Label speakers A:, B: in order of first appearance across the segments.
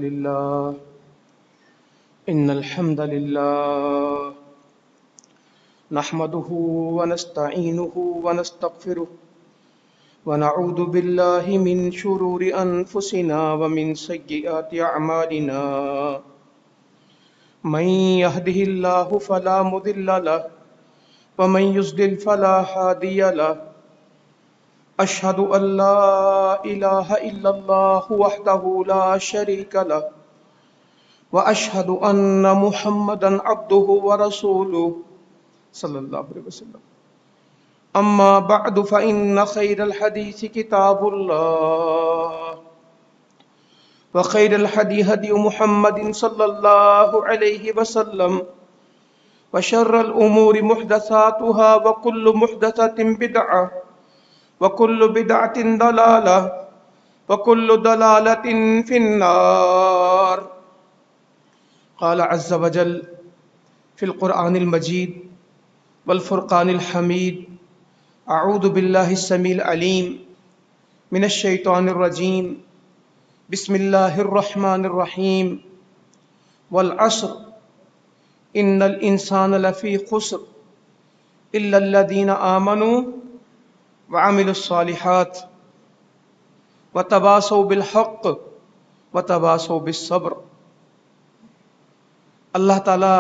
A: لله إن الحمد لله نحمده ونستعينه ونستغفره ونعوذ بالله من شرور أنفسنا ومن سيئات أعمالنا من يهده الله فلا مضل له ومن يضلل فلا هادي له أشهد أن لا إله إلا الله وحده لا شريك له وأشهد أن محمدا عبده ورسوله صلى الله عليه وسلم أما بعد فإن خير الحديث كتاب الله وخير الهدي هدي محمد صلى الله عليه وسلم وشر الأمور محدثاتها وكل محدثة بدعة وكل بدعة ضلالة وكل ضلالة في النار. قال عز وجل في القرآن المجيد والفرقان الحميد أعوذ بالله السميع العليم من الشيطان الرجيم بسم الله الرحمن الرحيم والعصر إن الإنسان لفي خسر إلا الذين آمنوا وعملوا الصالحات وتواصوا بالحق وتواصوا بالصبر. اللہ تعالی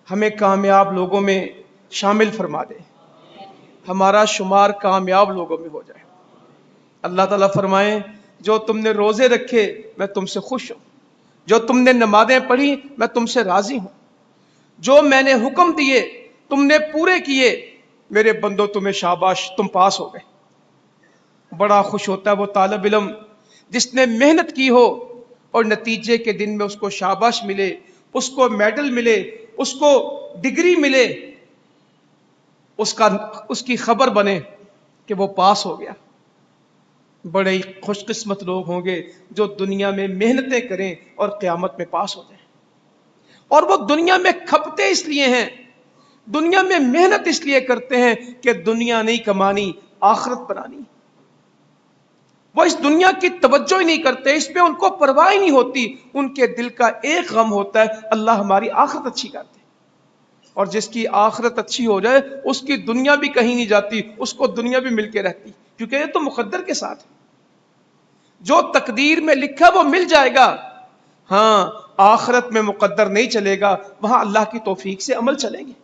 A: ہمیں کامیاب لوگوں میں شامل فرما دے، ہمارا شمار کامیاب لوگوں میں ہو جائے. اللہ تعالیٰ فرمائیں جو تم نے روزے رکھے میں تم سے خوش ہوں، جو تم نے نمازیں پڑھی میں تم سے راضی ہوں، جو میں نے حکم دیے تم نے پورے کیے، میرے بندوں تمہیں شاباش تم پاس ہو گئے. بڑا خوش ہوتا ہے وہ طالب علم جس نے محنت کی ہو اور نتیجے کے دن میں اس کو شاباش ملے، اس کو میڈل ملے، اس کو ڈگری ملے، اس کی خبر بنے کہ وہ پاس ہو گیا. بڑے ہی خوش قسمت لوگ ہوں گے جو دنیا میں محنتیں کریں اور قیامت میں پاس ہو جائیں. اور وہ دنیا میں کھپتے اس لیے ہیں، دنیا میں محنت اس لیے کرتے ہیں کہ دنیا نہیں کمانی، آخرت بنانی. وہ اس دنیا کی توجہ ہی نہیں کرتے، اس پہ ان کو پرواہ ہی نہیں ہوتی. ان کے دل کا ایک غم ہوتا ہے اللہ ہماری آخرت اچھی کر دے. اور جس کی آخرت اچھی ہو جائے اس کی دنیا بھی کہیں نہیں جاتی، اس کو دنیا بھی مل کے رہتی، کیونکہ یہ تو مقدر کے ساتھ ہے. جو تقدیر میں لکھا وہ مل جائے گا. ہاں آخرت میں مقدر نہیں چلے گا، وہاں اللہ کی توفیق سے عمل چلیں گے.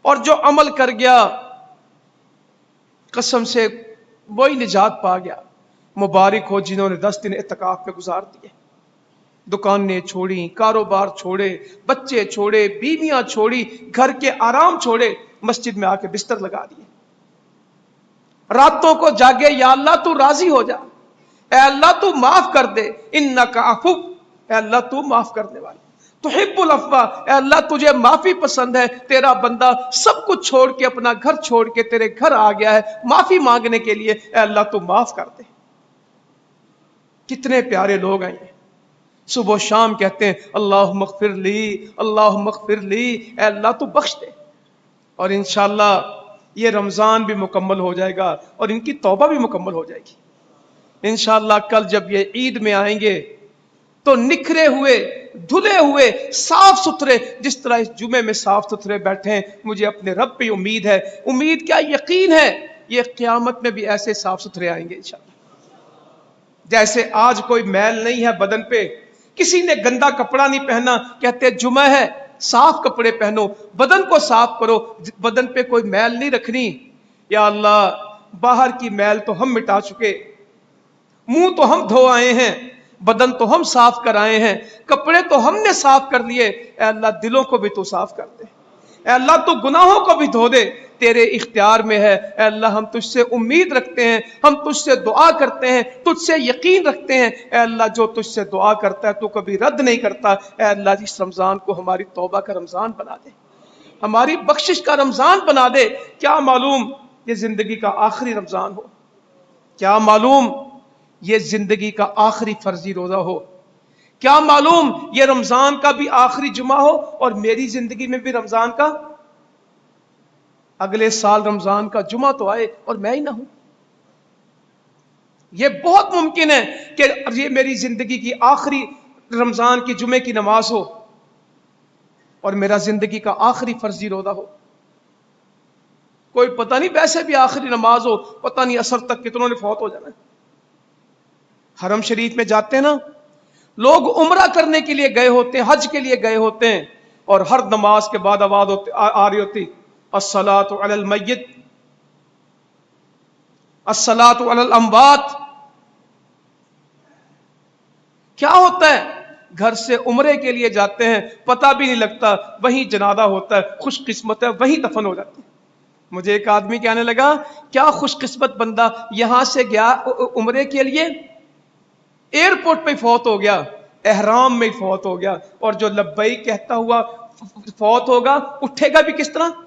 A: اور جو عمل کر گیا قسم سے وہی نجات پا گیا. مبارک ہو جنہوں نے 10 دن اعتکاف پہ گزار دیے، دکانیں چھوڑی، کاروبار چھوڑے، بچے چھوڑے، بیویاں چھوڑی، گھر کے آرام چھوڑے، مسجد میں آ کے بستر لگا دیے. راتوں کو جاگے یا اللہ تو راضی ہو جا، اے اللہ تو معاف کر دے، انک عفو، اے اللہ تو معاف کرنے والا، تحب العفو، اے اللہ تجھے معافی پسند ہے. تیرا بندہ سب کچھ چھوڑ کے اپنا گھر چھوڑ کے تیرے گھر آ گیا ہے معافی مانگنے کے لیے، اے اللہ تو معاف کر دے. کتنے پیارے لوگ آئے ہیں صبح و شام کہتے ہیں اللہم اغفر لی، اللہم اغفر لی، اے اللہ تو بخش دے. اور انشاءاللہ یہ رمضان بھی مکمل ہو جائے گا اور ان کی توبہ بھی مکمل ہو جائے گی. انشاءاللہ کل جب یہ عید میں آئیں گے تو نکھرے ہوئے، دھلے ہوئے، صاف ستھرے، جس طرح اس جمعے میں صاف ستھرے بیٹھے ہیں، مجھے اپنے رب پہ امید ہے، امید کیا یقین ہے، یہ قیامت میں بھی ایسے صاف ستھرے آئیں گے انشاءاللہ. جیسے آج کوئی میل نہیں ہے بدن پہ، کسی نے گندا کپڑا نہیں پہنا، کہتے جمعہ ہے صاف کپڑے پہنو، بدن کو صاف کرو، بدن پہ کوئی میل نہیں رکھنی. یا اللہ باہر کی میل تو ہم مٹا چکے، منہ تو ہم دھو آئے ہیں، بدن تو ہم صاف کر آئے ہیں، کپڑے تو ہم نے صاف کر لیے، اے اللہ دلوں کو بھی تو صاف کر دے، اے اللہ تو گناہوں کو بھی دھو دے. تیرے اختیار میں ہے اے اللہ. ہم تجھ سے امید رکھتے ہیں، ہم تجھ سے دعا کرتے ہیں، تجھ سے یقین رکھتے ہیں اے اللہ. جو تجھ سے دعا کرتا ہے تو کبھی رد نہیں کرتا. اے اللہ اس رمضان کو ہماری توبہ کا رمضان بنا دے، ہماری بخشش کا رمضان بنا دے. کیا معلوم یہ زندگی کا آخری رمضان ہو، کیا معلوم یہ زندگی کا آخری فرضی روزہ ہو، کیا معلوم یہ رمضان کا بھی آخری جمعہ ہو اور میری زندگی میں بھی رمضان کا اگلے سال رمضان کا جمعہ تو آئے اور میں ہی نہ ہوں. یہ بہت ممکن ہے کہ یہ میری زندگی کی آخری رمضان کی جمعے کی نماز ہو اور میرا زندگی کا آخری فرضی روزہ ہو. کوئی پتہ نہیں، ویسے بھی آخری نماز ہو، پتہ نہیں عصر تک کتنوں نے فوت ہو جانا ہے. حرم شریف میں جاتے ہیں نا لوگ، عمرہ کرنے کے لیے گئے ہوتے ہیں، حج کے لیے گئے ہوتے ہیں، اور ہر نماز کے بعد آواز آ رہی ہوتی الصلاۃ علی المیت، الصلاۃ علی الاموات. کیا ہوتا ہے؟ گھر سے عمرے کے لیے جاتے ہیں، پتہ بھی نہیں لگتا وہیں جنازہ ہوتا ہے، خوش قسمت ہے وہیں دفن ہو جاتے ہیں. مجھے ایک آدمی کہنے لگا کیا خوش قسمت بندہ یہاں سے گیا عمرے کے لیے، ایئرپورٹ پہ فوت ہو گیا، احرام میں فوت ہو گیا، اور جو لبیک کہتا ہوا فوت ہوگا اٹھے گا بھی کس طرح؟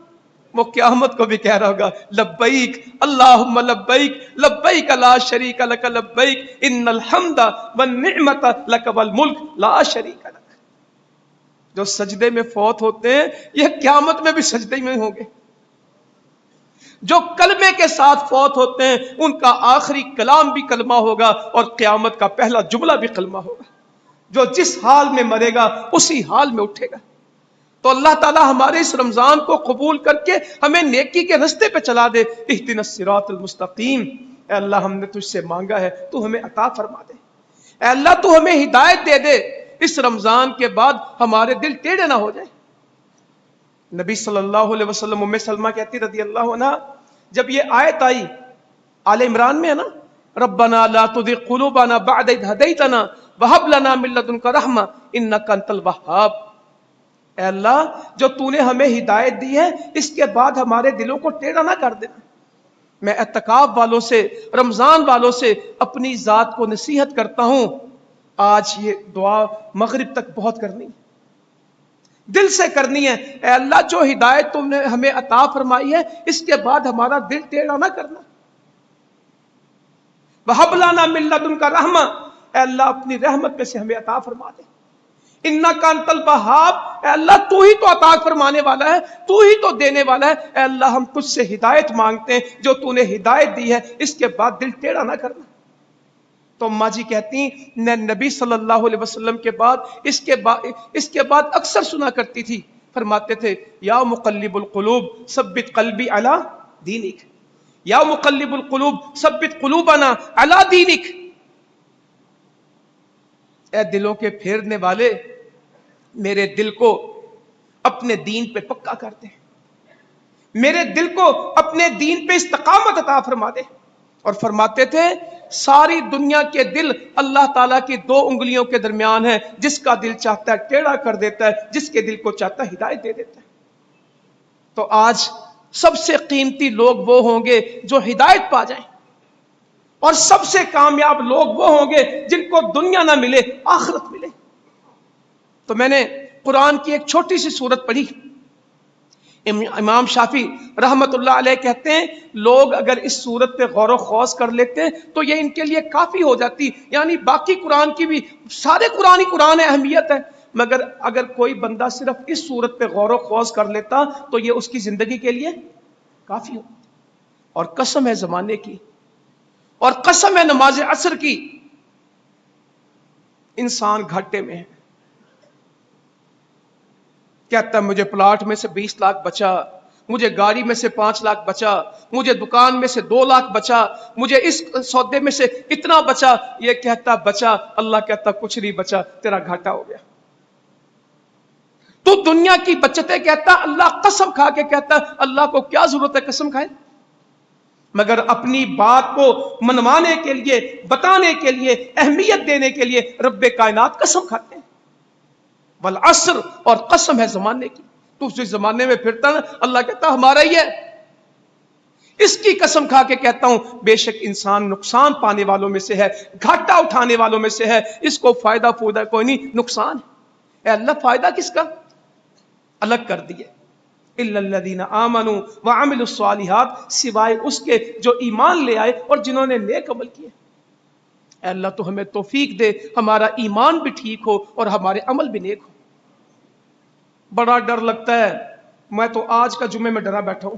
A: وہ قیامت کو بھی کہہ رہا ہوگا لبیک اللہم لبیک لبیک لا شریک لک لبیک ان الحمد والنعمت لک والملک لا شریک لک. جو سجدے میں فوت ہوتے ہیں یہ قیامت میں بھی سجدے میں ہوں گے. جو کلمے کے ساتھ فوت ہوتے ہیں ان کا آخری کلام بھی کلمہ ہوگا اور قیامت کا پہلا جملہ بھی کلمہ ہوگا. جو جس حال میں مرے گا اسی حال میں اٹھے گا. تو اللہ تعالی ہمارے اس رمضان کو قبول کر کے ہمیں نیکی کے رستے پہ چلا دے. اہدنا الصراط المستقیم. اے اللہ ہم نے تجھ سے مانگا ہے تو ہمیں عطا فرما دے. اے اللہ تو ہمیں ہدایت دے دے، اس رمضان کے بعد ہمارے دل ٹیڑھے نہ ہو جائیں. نبی صلی اللہ علیہ وسلم ام سلمہ کہتی رضی اللہ عنہ، جب یہ آیت آئی آل عمران میں ہے نا، ربنا لا تزغ قلوبنا بعد اذ ہدیتنا وہب لنا من لدنک رحمہ انک انت الوہاب. اے اللہ جو تو نے ہمیں ہدایت دی ہے اس کے بعد ہمارے دلوں کو ٹیڑھا نہ کر دینا. میں اعتکاف والوں سے، رمضان والوں سے اپنی ذات کو نصیحت کرتا ہوں، آج یہ دعا مغرب تک بہت کرنی ہے، دل سے کرنی ہے. اے اللہ جو ہدایت تم نے ہمیں عطا فرمائی ہے اس کے بعد ہمارا دل ٹیڑھا نہ کرنا. وَهَبْ لَنَا مِن لَّدُنْكَ رَحْمَةً، اے اللہ اپنی رحمت میں سے ہمیں عطا فرما دے. اِنَّكَ أَنتَ الْوَهَّابُ، اے اللہ تو ہی تو عطا فرمانے والا ہے، تو ہی تو دینے والا ہے. اے اللہ ہم تجھ سے ہدایت مانگتے ہیں، جو تو نے ہدایت دی ہے اس کے بعد دل ٹیڑھا نہ کرنا. تو اماں جی کہتی ہیں نبی صلی اللہ علیہ وسلم کے بعد اس کے بعد اکثر سنا کرتی تھی، فرماتے تھے یا مقلب القلوب ثبت قلبی علی دینک، یا مقلب القلوب ثبت قلوبنا علی دینک. اے دلوں کے پھیرنے والے میرے دل کو اپنے دین پہ پکا کر دے، میرے دل کو اپنے دین پہ استقامت عطا فرما دے. اور فرماتے تھے ساری دنیا کے دل اللہ تعالیٰ کی دو انگلیوں کے درمیان ہے، جس کا دل چاہتا ہے ٹیڑھا کر دیتا ہے، جس کے دل کو چاہتا ہے ہدایت دے دیتا ہے. تو آج سب سے قیمتی لوگ وہ ہوں گے جو ہدایت پا جائیں، اور سب سے کامیاب لوگ وہ ہوں گے جن کو دنیا نہ ملے آخرت ملے. تو میں نے قرآن کی ایک چھوٹی سی سورت پڑھی. امام شافعی رحمت اللہ علیہ کہتے ہیں لوگ اگر اس سورت پہ غور و خوض کر لیتے تو یہ ان کے لیے کافی ہو جاتی. یعنی باقی قرآن کی بھی، سارے قرآن ہی قرآن ہے، اہمیت ہے، مگر اگر کوئی بندہ صرف اس سورت پہ غور و خوض کر لیتا تو یہ اس کی زندگی کے لیے کافی ہو. اور قسم ہے زمانے کی، اور قسم ہے نماز عصر کی، انسان گھاٹے میں ہے. کہتا ہے مجھے پلاٹ میں سے 20 لاکھ بچا، مجھے گاڑی میں سے 5 لاکھ بچا، مجھے دکان میں سے 2 لاکھ بچا، مجھے اس سودے میں سے اتنا بچا. یہ کہتا بچا، اللہ کہتا کچھ نہیں بچا، تیرا گھاٹا ہو گیا. تو دنیا کی بچتیں کہتا، اللہ قسم کھا کے کہتا اللہ کو کیا ضرورت ہے قسم کھائے. مگر اپنی بات کو منوانے کے لیے، بتانے کے لیے، اہمیت دینے کے لیے رب کائنات قسم کھاتے ہیں. والعصر، اور قسم ہے زمانے کی. تو اس زمانے میں پھرتا نا، اللہ کہتا ہمارا ہی ہے. اس کی قسم کھا کے کہتا ہوں بے شک انسان نقصان پانے والوں میں سے ہے، گھاٹا اٹھانے والوں میں سے ہے. اس کو فائدہ فودہ کوئی نہیں، نقصان ہے. اے اللہ فائدہ کس کا الگ کر دیے. الا الذین آمنوا وعملوا الصالحات، سوائے اس کے جو ایمان لے آئے اور جنہوں نے نیک عمل کیے. اے اللہ تو ہمیں توفیق دے ہمارا ایمان بھی ٹھیک ہو اور ہمارے عمل بھی نیک ہو. بڑا ڈر لگتا ہے، میں تو آج کا جمعے میں ڈرا بیٹھا ہوں.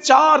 A: 4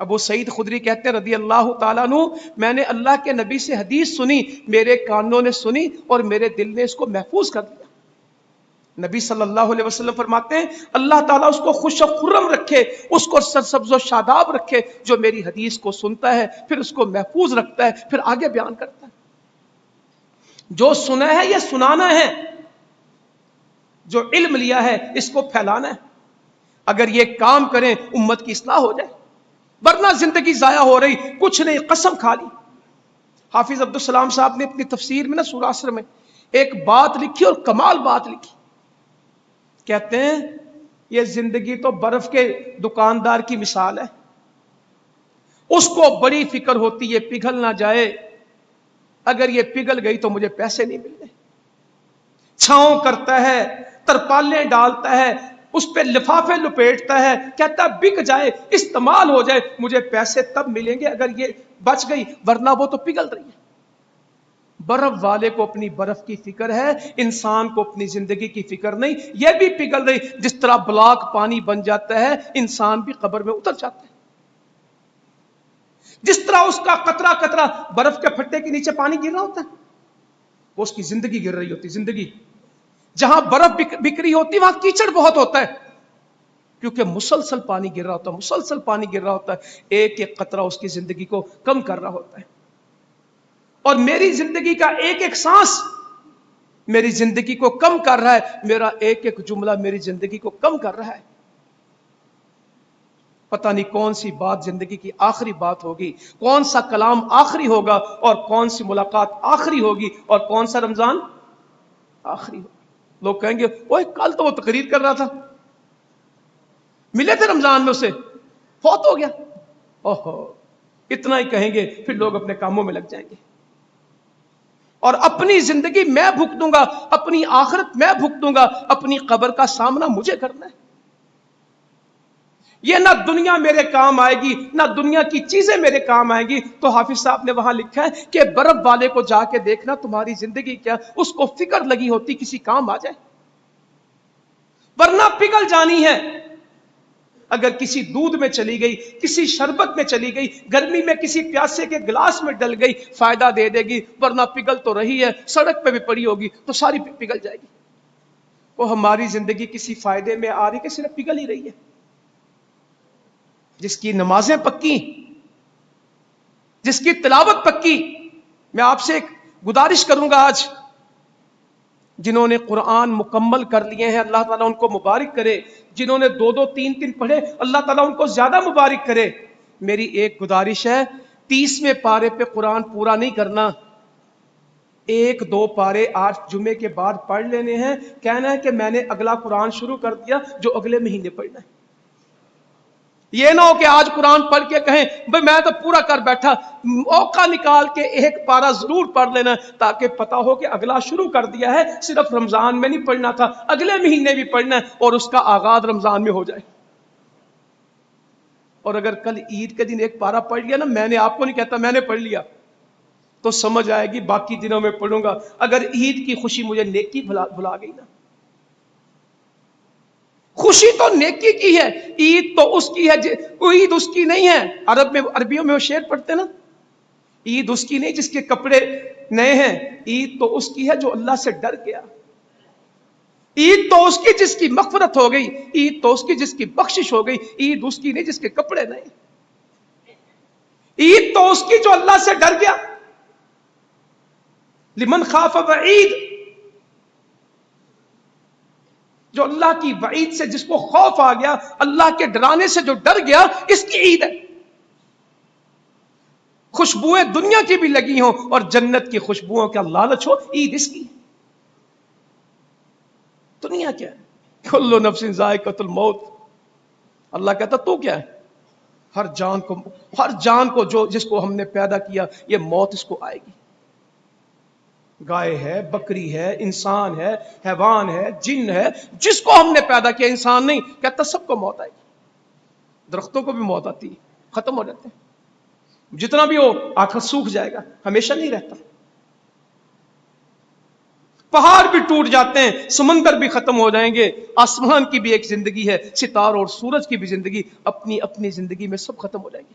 A: ابو سعید خدری کہتے ہیں رضی اللہ تعالیٰ عنہ، میں نے اللہ کے نبی سے حدیث سنی، میرے کانوں نے سنی اور میرے دل نے اس کو محفوظ کر دیا۔ نبی صلی اللہ علیہ وسلم فرماتے ہیں اللہ تعالیٰ اس کو خوش و خرم رکھے، اس کو سرسبز و شاداب رکھے جو میری حدیث کو سنتا ہے، پھر اس کو محفوظ رکھتا ہے، پھر آگے بیان کرتا ہے۔ جو سنا ہے یہ سنانا ہے، جو علم لیا ہے اس کو پھیلانا ہے۔ اگر یہ کام کریں امت کی اصلاح ہو جائے، ورنہ زندگی ضائع ہو رہی، کچھ نہیں، قسم کھا لی۔ حافظ عبدالسلام صاحب نے اپنی تفسیر میں سورہ عصر میں ایک بات لکھی اور کمال بات لکھی، کہتے ہیں یہ زندگی تو برف کے دکاندار کی مثال ہے، اس کو بڑی فکر ہوتی ہے پگھل نہ جائے، اگر یہ پگھل گئی تو مجھے پیسے نہیں ملنے، چھاؤں کرتا ہے، ترپالیں ڈالتا ہے، اس پہ لفافے لپیٹتا ہے، کہتا ہے بک جائے، استعمال ہو جائے، مجھے پیسے تب ملیں گے اگر یہ بچ گئی، ورنہ وہ تو پگھل رہی ہے۔ برف والے کو اپنی برف کی فکر ہے، انسان کو اپنی زندگی کی فکر نہیں، یہ بھی پگھل رہی۔ جس طرح بلاک پانی بن جاتا ہے، انسان بھی قبر میں اتر جاتا ہے۔ جس طرح اس کا قطرہ قطرہ برف کے پھٹے کے نیچے پانی گر رہا ہوتا ہے، وہ اس کی زندگی گر رہی ہوتی، زندگی۔ جہاں برف بکھ رہی ہوتی وہاں کیچڑ بہت ہوتا ہے، کیونکہ مسلسل پانی گر رہا ہوتا ہے، مسلسل پانی گر رہا ہوتا ہے، ایک ایک قطرہ اس کی زندگی کو کم کر رہا ہوتا ہے۔ اور میری زندگی کا ایک ایک سانس میری زندگی کو کم کر رہا ہے، میرا ایک ایک جملہ میری زندگی کو کم کر رہا ہے۔ پتہ نہیں کون سی بات زندگی کی آخری بات ہوگی، کون سا کلام آخری ہوگا، اور کون سی ملاقات آخری ہوگی، اور کون سا رمضان آخری ہوگا۔ لوگ کہیں گے اوہ کل تو وہ تقریر کر رہا تھا، ملے تھے رمضان میں اسے، فوت ہو گیا۔ اوہو، اتنا ہی کہیں گے، پھر لوگ اپنے کاموں میں لگ جائیں گے، اور اپنی زندگی میں بھگتوں گا، اپنی آخرت میں بھگتوں گا، اپنی قبر کا سامنا مجھے کرنا ہے۔ یہ نہ دنیا میرے کام آئے گی، نہ دنیا کی چیزیں میرے کام آئیں گی۔ تو حافظ صاحب نے وہاں لکھا ہے کہ برف والے کو جا کے دیکھنا تمہاری زندگی کیا، اس کو فکر لگی ہوتی کسی کام آ جائے، ورنہ پگھل جانی ہے۔ اگر کسی دودھ میں چلی گئی، کسی شربت میں چلی گئی، گرمی میں کسی پیاسے کے گلاس میں ڈل گئی، فائدہ دے دے گی، ورنہ پگھل تو رہی ہے، سڑک پہ بھی پڑی ہوگی تو ساری پگھل جائے گی۔ وہ ہماری زندگی کسی فائدے میں آ رہی کہ صرف پگھل ہی رہی ہے؟ جس کی نمازیں پکی، جس کی تلاوت پکی، میں آپ سے ایک گزارش کروں گا آج، جنہوں نے قرآن مکمل کر لیے ہیں اللہ تعالیٰ ان کو مبارک کرے، جنہوں نے 2 3 پڑھے اللہ تعالیٰ ان کو زیادہ مبارک کرے۔ میری ایک گزارش ہے، 30ویں پارے پہ قرآن پورا نہیں کرنا، 1 2 پارے آج جمعے کے بعد پڑھ لینے ہیں، کہنا ہے کہ میں نے اگلا قرآن شروع کر دیا جو اگلے مہینے پڑھنا ہے۔ یہ نہ ہو کہ آج قرآن پڑھ کے کہیں بھئی میں تو پورا کر بیٹھا، موقع نکال کے 1 پارہ ضرور پڑھ لینا تاکہ پتا ہو کہ اگلا شروع کر دیا ہے، صرف رمضان میں نہیں پڑھنا تھا، اگلے مہینے بھی پڑھنا ہے، اور اس کا آغاز رمضان میں ہو جائے۔ اور اگر کل عید کے دن 1 پارہ پڑھ لیا نا، میں نے آپ کو نہیں کہتا، میں نے پڑھ لیا، تو سمجھ آئے گی باقی دنوں میں پڑھوں گا۔ اگر عید کی خوشی مجھے نیکی بھلا گئی نا، خوشی تو نیکی کی ہے، عید تو اس کی ہے، عید اس کی نہیں ہے۔ عربیوں میں وہ شعر پڑھتے نا، عید اس کی نہیں جس کے کپڑے نئے ہیں، عید تو اس کی ہے جو اللہ سے ڈر گیا، عید تو اس کی جس کی مغفرت ہو گئی، عید تو اس کی جس کی بخشش ہو گئی، عید اس کی نہیں جس کے کپڑے نئے، عید تو اس کی جو اللہ سے ڈر گیا۔ لمن خاف وعید، جو اللہ کی وعید سے جس کو خوف آ گیا، اللہ کے ڈرانے سے جو ڈر گیا، اس کی عید ہے۔ خوشبوئیں دنیا کی بھی لگی ہوں اور جنت کی خوشبوؤں کا لالچ ہو، عید اس کی۔ دنیا کیا ہے؟ کل نفس ذائقۃ الموت، اللہ کہتا تو کیا ہے؟ ہر جان کو جس کو ہم نے پیدا کیا یہ موت اس کو آئے گی۔ گائے ہے، بکری ہے، انسان ہے، حیوان ہے، جن ہے، جس کو ہم نے پیدا کیا، انسان نہیں، کہتا سب کو موت آئے گی۔ درختوں کو بھی موت آتی ہے، ختم ہو جاتے ہیں، جتنا بھی ہو آخر سوکھ جائے گا، ہمیشہ نہیں رہتا۔ پہاڑ بھی ٹوٹ جاتے ہیں، سمندر بھی ختم ہو جائیں گے، آسمان کی بھی ایک زندگی ہے، ستاروں اور سورج کی بھی زندگی، اپنی اپنی زندگی میں سب ختم ہو جائے گی۔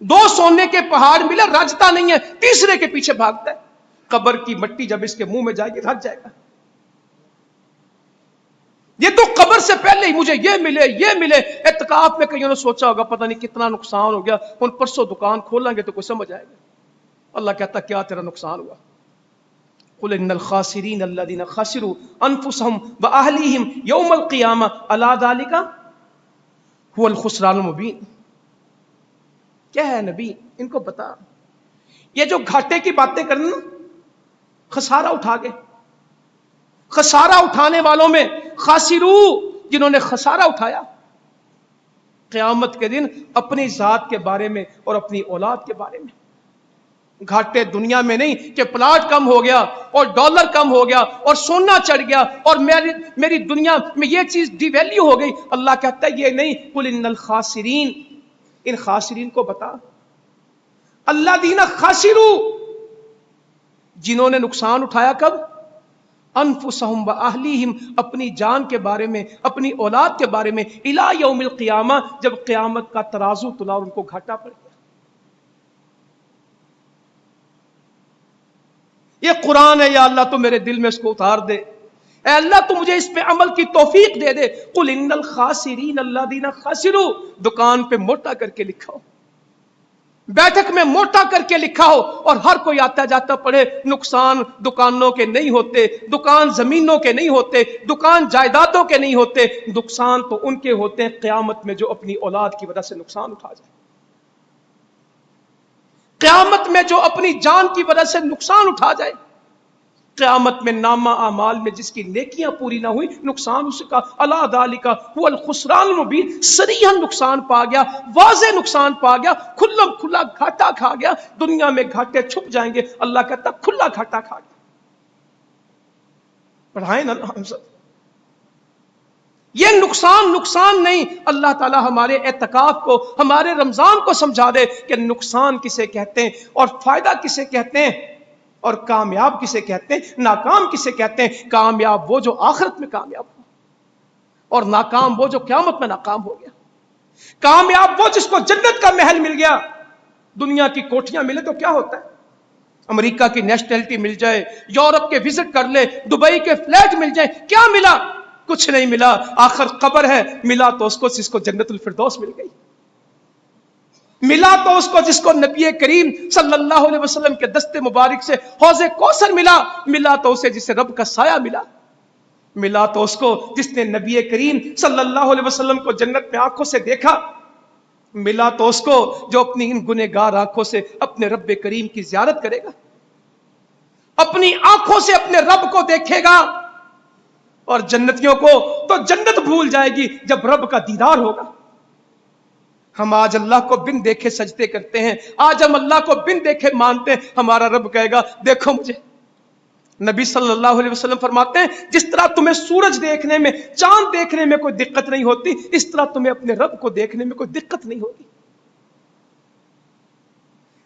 A: دو سونے کے پہاڑ ملے رجتا نہیں ہے، تیسرے کے پیچھے بھاگتا ہے. قبر کی مٹی جب اس کے منہ میں جائے گی رج جائے گا. یہ تو قبر سے پہلے ہی مجھے یہ ملے یہ ملے. اعتکاف میں کئیوں نے سوچا ہوگا پتہ نہیں کتنا نقصان ہو گیا، ان پرسوں دکان کھولیں گے تو کوئی سمجھ آئے گا. اللہ کہتا کیا تیرا نقصان ہوا؟ قل ان الخاسرین الذین خسروا انفسهم واہلیہم یوم القیامہ الا ذلک هو الخسران المبین. کیا ہے نبی ان کو بتا، یہ جو گھاٹے کی باتیں کرنا، خسارہ اٹھا گئے. خسارہ اٹھانے والوں میں خاسرو، جنہوں نے خسارہ اٹھایا قیامت کے دن اپنی ذات کے بارے میں اور اپنی اولاد کے بارے میں. گھاٹے دنیا میں نہیں کہ پلاٹ کم ہو گیا اور ڈالر کم ہو گیا اور سونا چڑھ گیا اور میری دنیا میں یہ چیز ڈی ویلیو ہو گئی. اللہ کہتا ہے یہ نہیں. قل ان الخاسرین، ان خاسرین کو بتا. الذین خسروا، جنہوں نے نقصان اٹھایا کب؟ انفسہم واہلیہم، اپنی جان کے بارے میں اپنی اولاد کے بارے میں، الی یوم القیامہ، جب قیامت کا ترازو تلا اور ان کو گھاٹا پڑ گیا. یہ قرآن ہے، یا اللہ تو میرے دل میں اس کو اتار دے، اے اللہ تو مجھے اس پہ عمل کی توفیق دے دے. قل ان الخاسرین الذین خسروا، دکان پہ موٹا کر کے لکھا ہو، بیٹھک میں موٹا کر کے لکھا ہو، اور ہر کوئی آتا جاتا پڑھے. نقصان دکانوں کے نہیں ہوتے، دکان زمینوں کے نہیں ہوتے، دکان جائیدادوں کے نہیں ہوتے، نقصان تو ان کے ہوتے ہیں قیامت میں جو اپنی اولاد کی وجہ سے نقصان اٹھا جائے. قیامت میں جو اپنی جان کی وجہ سے نقصان اٹھا جائے. قیامت میں نامہ اعمال میں جس کی نیکیاں پوری نہ ہوئی، نقصان اس کا. الا ذالک هو الخسران المبین، صریحا نقصان پا گیا، واضح نقصان پا گیا، کھلا کھلا گھاٹا کھا گیا. دنیا میں گھاٹے چھپ جائیں گے، اللہ کہتا کھلا گھاٹا کھا گیا. پڑھائیں نا ہم سب. یہ نقصان نہیں. اللہ تعالی ہمارے اعتکاف کو، ہمارے رمضان کو سمجھا دے کہ نقصان کسے کہتے ہیں اور فائدہ کسے کہتے ہیں اور کامیاب کسے کہتے ہیں، ناکام کسے کہتے ہیں. کامیاب وہ جو آخرت میں کامیاب ہو، اور ناکام وہ جو قیامت میں ناکام ہو گیا. کامیاب وہ جس کو جنت کا محل مل گیا. دنیا کی کوٹھیاں ملے تو کیا ہوتا ہے؟ امریکہ کی نیشنلٹی مل جائے، یورپ کے وزٹ کر لے، دبئی کے فلیٹ مل جائے، کیا ملا؟ کچھ نہیں ملا. آخر قبر ہے. ملا تو اس کو جس کو جنت الفردوس مل گئی. ملا تو اس کو جس کو نبی کریم صلی اللہ علیہ وسلم کے دستے مبارک سے حوض کوثر ملا. ملا تو اسے جسے رب کا سایہ ملا. ملا تو اس کو جس نے نبی کریم صلی اللہ علیہ وسلم کو جنت میں آنکھوں سے دیکھا. ملا تو اس کو جو اپنی ان گنہگار آنکھوں سے اپنے رب کریم کی زیارت کرے گا، اپنی آنکھوں سے اپنے رب کو دیکھے گا. اور جنتیوں کو تو جنت بھول جائے گی جب رب کا دیدار ہوگا. ہم آج اللہ کو بن دیکھے سجدے کرتے ہیں، آج ہم اللہ کو بن دیکھے مانتے ہیں. ہمارا رب کہے گا دیکھو مجھے. نبی صلی اللہ علیہ وسلم فرماتے ہیں جس طرح تمہیں سورج دیکھنے میں، چاند دیکھنے میں کوئی دقت نہیں ہوتی، اس طرح تمہیں اپنے رب کو دیکھنے میں کوئی دقت نہیں ہوگی.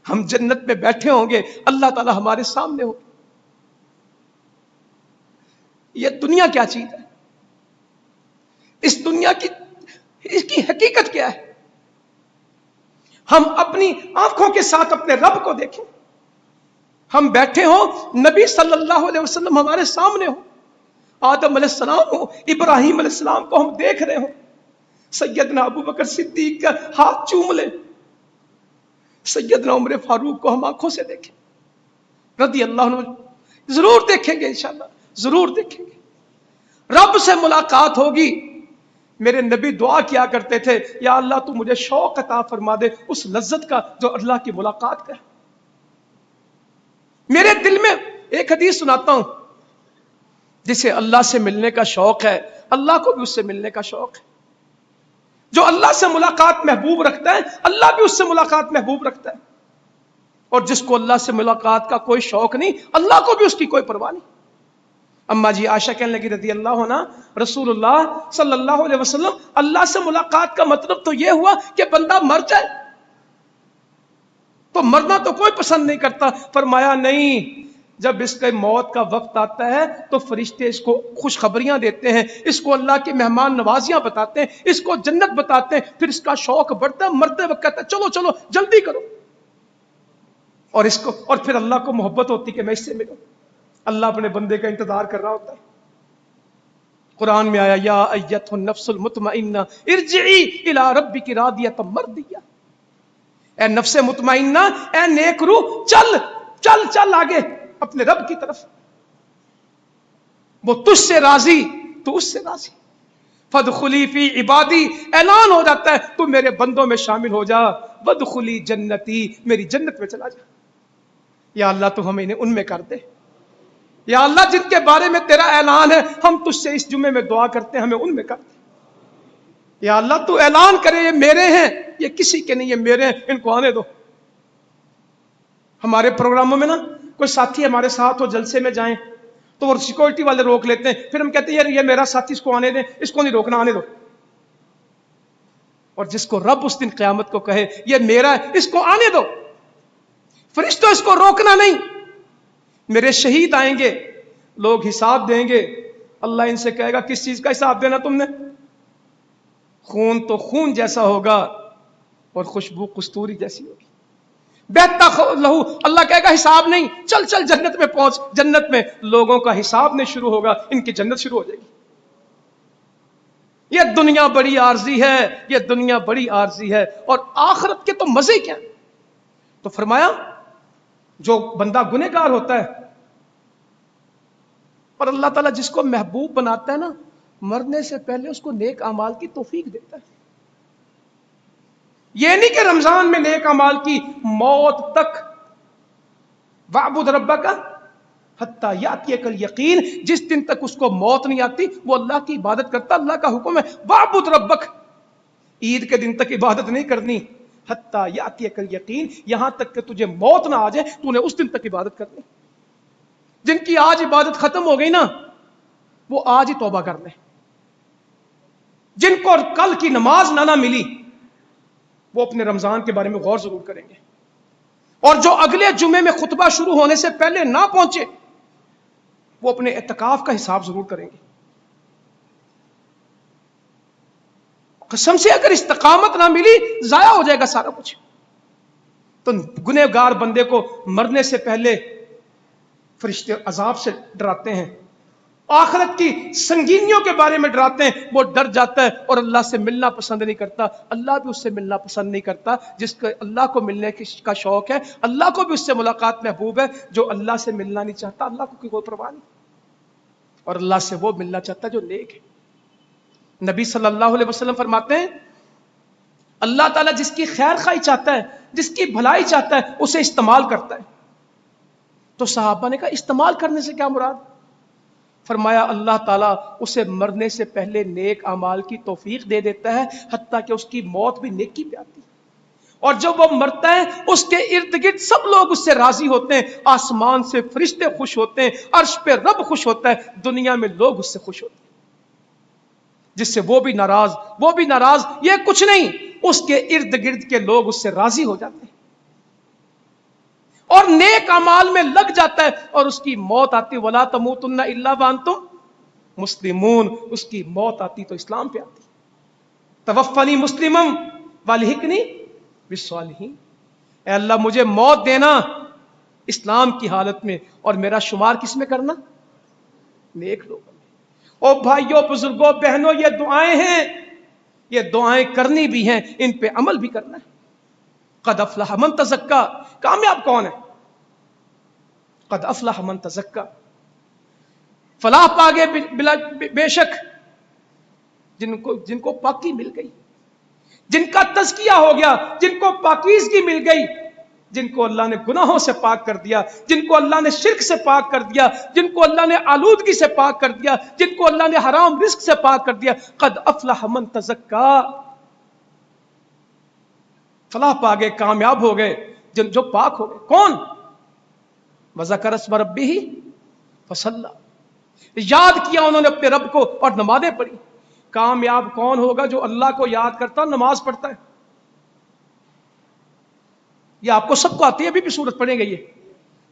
A: ہم جنت میں بیٹھے ہوں گے، اللہ تعالی ہمارے سامنے ہوگا. یہ دنیا کیا چیز ہے؟ اس دنیا کی اس کی حقیقت کیا ہے؟ ہم اپنی آنکھوں کے ساتھ اپنے رب کو دیکھیں. ہم بیٹھے ہوں، نبی صلی اللہ علیہ وسلم ہمارے سامنے ہو، آدم علیہ السلام ہو، ابراہیم علیہ السلام کو ہم دیکھ رہے ہوں، سیدنا ابو بکر صدیق کا ہاتھ چوم لیں، سیدنا عمر فاروق کو ہم آنکھوں سے دیکھیں رضی اللہ عنہ. ضرور دیکھیں گے انشاءاللہ، ضرور دیکھیں گے. رب سے ملاقات ہوگی. میرے نبی دعا کیا کرتے تھے، یا اللہ تو مجھے شوق عطا فرما دے اس لذت کا جو اللہ کی ملاقات کا ہے. میرے دل میں ایک حدیث سناتا ہوں. جسے اللہ سے ملنے کا شوق ہے، اللہ کو بھی اس سے ملنے کا شوق ہے. جو اللہ سے ملاقات محبوب رکھتا ہے، اللہ بھی اس سے ملاقات محبوب رکھتا ہے. اور جس کو اللہ سے ملاقات کا کوئی شوق نہیں، اللہ کو بھی اس کی کوئی پرواہ نہیں. اما جی عائشہ کہنے لگی رضی اللہ عنہ، رسول اللہ صلی اللہ علیہ وسلم، اللہ سے ملاقات کا مطلب تو یہ ہوا کہ بندہ مر جائے، تو مرنا تو کوئی پسند نہیں کرتا. فرمایا نہیں، جب اس کے موت کا وقت آتا ہے تو فرشتے اس کو خوشخبریاں دیتے ہیں، اس کو اللہ کی مہمان نوازیاں بتاتے ہیں، اس کو جنت بتاتے ہیں، پھر اس کا شوق بڑھتا ہے، مرتے وقت کہتا ہے چلو چلو جلدی کرو، اور پھر اللہ کو محبت ہوتی کہ میں اس سے ملوں۔ اللہ اپنے بندے کا انتظار کر رہا ہوتا ہے۔ قرآن میں آیا یا ایتھا النفس المطمئنہ ارجعی الی ربک راضیۃ مرضیہ، اے نفس مطمئنہ، اے نیک روح، چل چل چل آگے اپنے رب کی طرف، وہ تجھ سے راضی، تو اس سے راضی۔ فادخلی فی عبادی، اعلان ہو جاتا ہے تو میرے بندوں میں شامل ہو جا، وادخلی جنتی، میری جنت میں چلا جا۔ یا اللہ تو ہمیں ان میں کر دے، یا اللہ جن کے بارے میں تیرا اعلان ہے ہم تجھ سے اس جمعے میں دعا کرتے ہیں ہمیں ان میں کر دے۔ یا اللہ تو اعلان کرے یہ میرے ہیں، یہ کسی کے نہیں، یہ میرے ہیں، ان کو آنے دو۔ ہمارے پروگراموں میں نا کوئی ساتھی ہمارے ساتھ ہو، جلسے میں جائیں تو وہ سیکورٹی والے روک لیتے ہیں، پھر ہم کہتے ہیں یار یہ میرا ساتھی، اس کو آنے دیں، اس کو نہیں روکنا، آنے دو۔ اور جس کو رب اس دن قیامت کو کہے یہ میرا ہے، اس کو آنے دو، فرشتوں اس کو روکنا نہیں۔ میرے شہید آئیں گے، لوگ حساب دیں گے، اللہ ان سے کہے گا کس چیز کا حساب دینا تم نے؟ خون تو خون جیسا ہوگا اور خوشبو کستوری جیسی ہوگی، بہتا لہو، اللہ کہے گا حساب نہیں، چل چل جنت میں پہنچ۔ جنت میں لوگوں کا حساب نہیں شروع ہوگا، ان کی جنت شروع ہو جائے گی۔ یہ دنیا بڑی عارضی ہے، یہ دنیا بڑی عارضی ہے، اور آخرت کے تو مزے کیا۔ تو فرمایا جو بندہ گنہگار ہوتا ہے اور اللہ تعالیٰ جس کو محبوب بناتا ہے نا، مرنے سے پہلے اس کو نیک اعمال کی توفیق دیتا ہے۔ یہ نہیں کہ رمضان میں نیک اعمال کی، موت تک وَاعْبُدْ رَبَّكَ حَتَّى يَأْتِيَكَ الْيَقِينُ، جس دن تک اس کو موت نہیں آتی وہ اللہ کی عبادت کرتا۔ اللہ کا حکم ہے وَاعْبُدْ رَبَّكَ، عید کے دن تک عبادت نہیں کرنی، حَتَّى يَأْتِيَكَ الْيَقِينُ، یہاں تک کہ تجھے موت نہ آ جائے تو نے اس دن تک عبادت کرنی۔ جن کی آج عبادت ختم ہو گئی نا وہ آج ہی توبہ کر لیں، جن کو کل کی نماز نہ ملی وہ اپنے رمضان کے بارے میں غور ضرور کریں گے، اور جو اگلے جمعے میں خطبہ شروع ہونے سے پہلے نہ پہنچے وہ اپنے اعتکاف کا حساب ضرور کریں گے۔ قسم سے اگر استقامت نہ ملی ضائع ہو جائے گا سارا کچھ۔ تو گنہگار بندے کو مرنے سے پہلے فرشتے عذاب سے ڈراتے ہیں، آخرت کی سنگینیوں کے بارے میں ڈراتے ہیں، وہ ڈر جاتا ہے اور اللہ سے ملنا پسند نہیں کرتا۔ اللہ بھی اس سے ملنا پسند نہیں کرتا جس کو اللہ کو ملنے کا شوق ہے، اللہ کو بھی اس سے ملاقات محبوب ہے۔ جو اللہ سے ملنا نہیں چاہتا اللہ کو کوئی پرواہ نہیں، اور اللہ سے وہ ملنا چاہتا ہے جو نیک ہے۔ نبی صلی اللہ علیہ وسلم فرماتے ہیں اللہ تعالیٰ جس کی خیر خواہی چاہتا ہے، جس کی بھلائی چاہتا ہے، اسے استعمال کرتا ہے۔ تو صحابہ نے کہا استعمال کرنے سے کیا مراد؟ فرمایا اللہ تعالیٰ اسے مرنے سے پہلے نیک اعمال کی توفیق دے دیتا ہے، حتیٰ کہ اس کی موت بھی نیکی پہ آتی ہے، اور جب وہ مرتا ہے اس کے ارد گرد سب لوگ اس سے راضی ہوتے ہیں، آسمان سے فرشتے خوش ہوتے ہیں، عرش پہ رب خوش ہوتا ہے، دنیا میں لوگ اس سے خوش ہوتے ہیں، جس سے وہ بھی ناراض، یہ کچھ نہیں، اس کے ارد گرد کے لوگ اس سے راضی ہو جاتے ہیں، اور نیک اعمال میں لگ جاتا ہے، اور اس کی موت آتی وَلَا تَمُوتُنَّ إِلَّا وَأَنْتُمْ مسلمون، اس کی موت آتی تو اسلام پہ آتی۔ توفنی مسلمم والحقنی بالصالحین، اے اللہ مجھے موت دینا اسلام کی حالت میں، اور میرا شمار کس میں کرنا؟ نیک لوگوں میں۔ او بھائیوں، بزرگوں، بہنوں، یہ دعائیں ہیں، یہ دعائیں کرنی بھی ہیں، ان پہ عمل بھی کرنا ہے۔ قد افلح من تزکا، کامیاب کون ہے؟ قد افلح من تزکا، فلاح پا گئے بے شک جن کو پاکی مل گئی، جن کا تزکیہ ہو گیا، جن کو پاکیزگی مل گئی، جن کو اللہ نے گناہوں سے پاک کر دیا، جن کو اللہ نے شرک سے پاک کر دیا، جن کو اللہ نے آلودگی سے پاک کر دیا، جن کو اللہ نے حرام رزق سے پاک کر دیا۔ قد افلح من تزکا، فلاح پا گئے، کامیاب ہو گئے جو پاک ہو گئے۔ کون؟ وذکر اسم ربہ فصلی، یاد کیا انہوں نے اپنے رب کو اور نمازیں پڑھی۔ کامیاب کون ہوگا؟ جو اللہ کو یاد کرتا نماز پڑھتا ہے۔ یہ آپ کو سب کو آتی ہے، ابھی بھی سورت پڑھیں گے، یہ